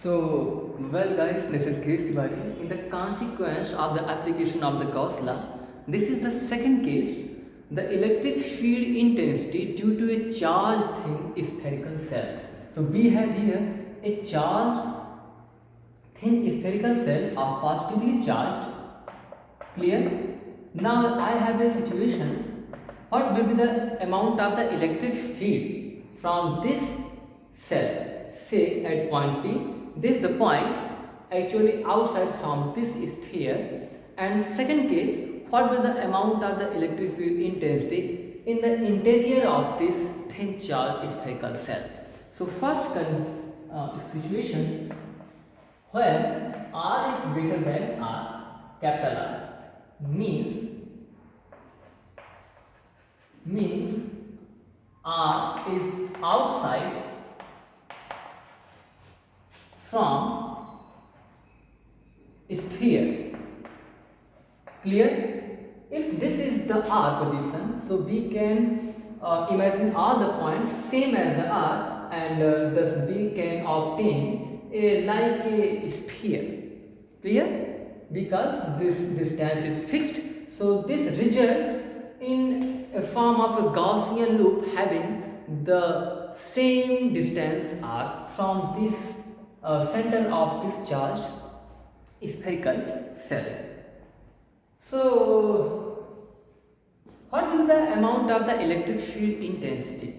Well guys, this is Grace Tiwari. In the consequence of the application of the Gauss law, this is the second case. The electric field intensity due to a charged thin spherical cell. So we have here a charged thin spherical cell are positively charged. Clear? Now I have a situation. What will be the amount of the electric field from this cell? Say at point P. This is the point actually outside from this sphere. And second case, what will the amount of the electric field intensity in the interior of this thin charged spherical cell? So first situation where R is greater than R, capital R, means R is outside from sphere. Clear? If this is the R position, so we can imagine all the points same as the R, and thus we can obtain like a sphere. Clear? Because this distance is fixed, so this results in a form of a Gaussian loop having the same distance R from this center of this charged spherical cell. So, what will be the amount of the electric field intensity?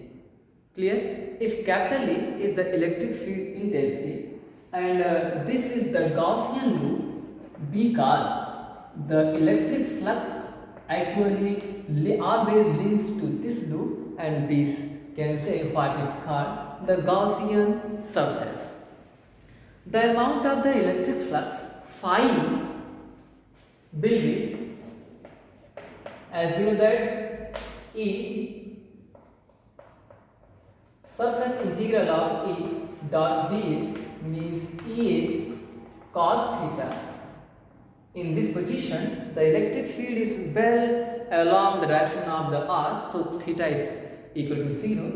Clear? If capital E is the electric field intensity and this is the Gaussian loop, because the electric flux actually always links to this loop, and this can say what is called the Gaussian surface. The amount of the electric flux phi will be, as we know that E surface integral of E dot dA means EA cos theta. In this position, the electric field is well along the direction of the R, so theta is equal to 0.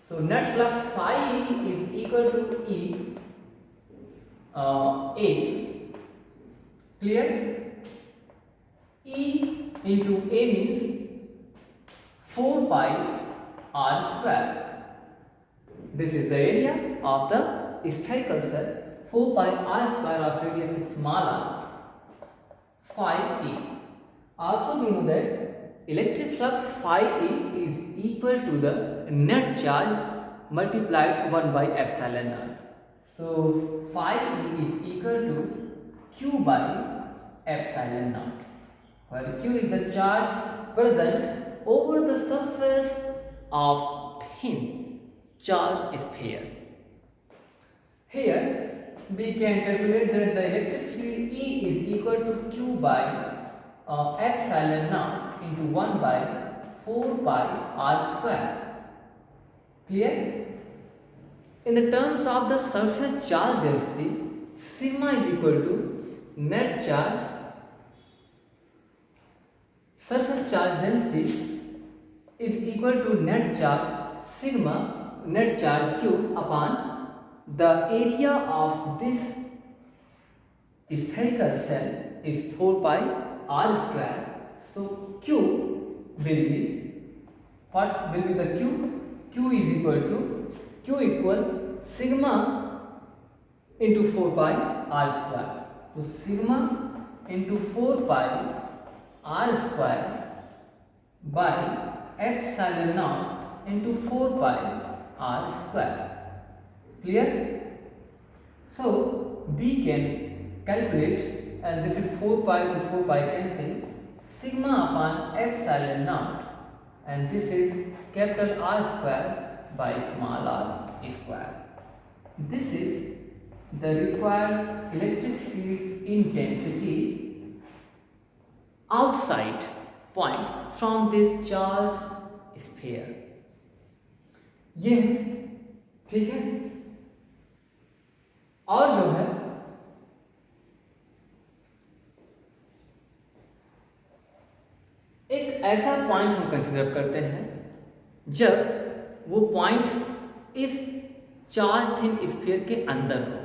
So net flux phi is equal to E A. Clear? E into A means 4 pi R square. This is the area of the spherical cell. 4 pi R square of radius is small r, phi E. Also we know that electric flux phi E is equal to the net charge multiplied 1 by epsilon naught. So phi E is equal to Q by epsilon naught, where Q is the charge present over the surface of thin charged sphere. Here we can calculate that the electric field E is equal to Q by epsilon naught into 1 by 4 pi R square. Clear? In the terms of the surface charge density, sigma is equal to net charge. Surface charge density is equal to net charge sigma net charge Q upon the area of this spherical cell is 4 pi R square. So Q will be, what will be the Q? Q is equal to sigma into 4 pi R square. So sigma into 4 pi R square by epsilon naught into 4 pi R square. Clear? So we can calculate, and this is 4 pi to 4 pi cancel, sigma upon epsilon naught, and this is capital R square by small r square. This is the required electric field intensity outside point from this charged sphere. ये ठीक है. और जो है एक ऐसा point हम consider करते हैं जब वो पॉइंट इस चार्ज थिन स्फीयर के अंदर हो,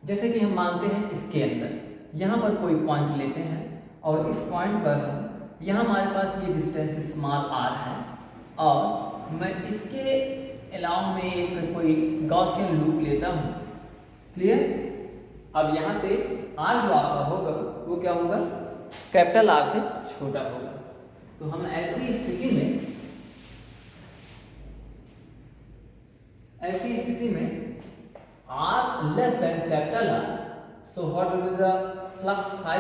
जैसे कि हम मानते हैं इसके अंदर यहाँ पर कोई पॉइंट लेते हैं और इस पॉइंट पर हम यहाँ हमारे पास ये डिस्टेंस स्मॉल r है और मैं इसके अलाउ में एक कोई गॉसियन लूप लेता हूँ। क्लियर? अब यहाँ पे r जो आपका होगा वो क्या होगा, कैपिटल R से छोटा होगा। तो हम ऐसी स्थिति में R less than capital R, so what will be the flux phi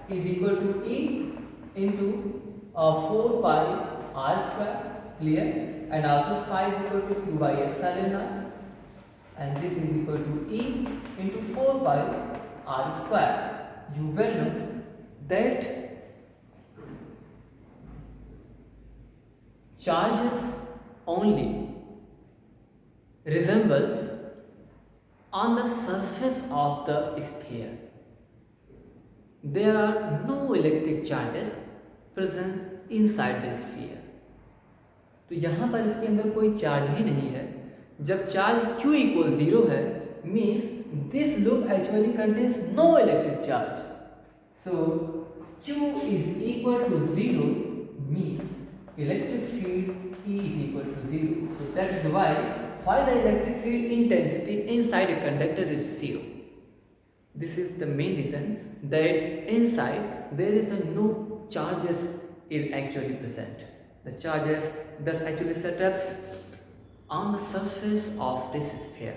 is equal to E into 4 pi R square, clear? And also phi is equal to Q by epsilon naught, and this is equal to E into 4 pi R square. You well know that charges only resembles on the surface of the sphere. There are no electric charges present inside the sphere. तो यहाँ पर इसके अंदर कोई charge ही नहीं है। जब charge Q equals 0 है, means this loop actually contains no electric charge. So Q is equal to 0 means electric field E is equal to 0. So that is why the electric field intensity inside a conductor is 0. This is the main reason that inside there is no charges is actually present. The charges thus actually setups on the surface of this sphere.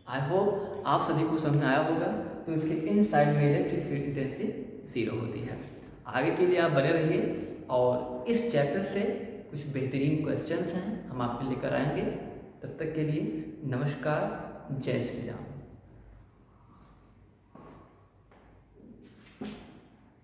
I hope आप सभी को समझ में आया होगा। तो इसके inside में इलेक्ट्रिक फील्ड इंटेंसिटी 0 होती है। आगे के लिए आप बने रहिए और इस चैप्टर से कुछ बेहतरीन क्वेश्चंस हैं हम आपके लेकर आएंगे। तब तक के लिए नमस्कार, जय श्री राम।